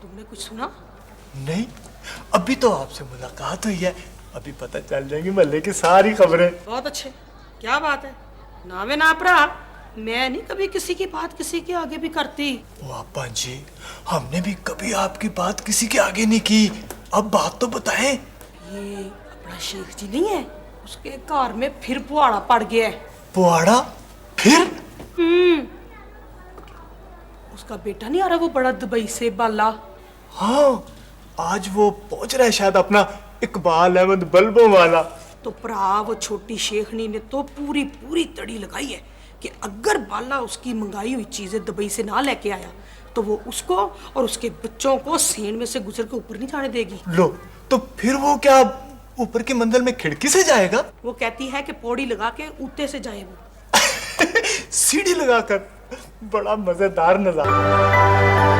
तुमने कुछ सुना? नहीं, अभी तो आपसे मुलाकात हुई है, अभी पता चल जाएगी मोहल्ले की सारी खबरें। बहुत अच्छे, क्या बात है। नावे नापरा, मैं नहीं कभी किसी की बात किसी के आगे भी करती। ओ अब्बा जी, हमने भी कभी आपकी बात किसी के आगे नहीं की। अब बात तो बताएं। ये अपना शेख जी नहीं है, उसके घर में फिर पुआड़ा पड़ गया है। पुआड़ा? फिर? उसका बेटा नहीं आ रहा वो बड़ा दुबई से बाला। हाँ, आज वो पहुंच रहा है शायद अपना इकबाल अहमद बल्बों वाला। तो भरा वो छोटी शेखनी ने तो पूरी पूरी तड़ी लगाई है कि अगर बाला उसकी मंगाई हुई चीजें दुबई से ना लेके आया तो वो उसको और उसके बच्चों को सेंध में से गुजर के ऊपर नहीं जाने देगी। लो, तो फिर वो क्या ऊपर की मंजिल में खिड़की से जाएगा? वो कहती है कि पौड़ी लगा के ऊते से जाए वो। सीढ़ी लगाकर। बड़ा मजेदार नजारा।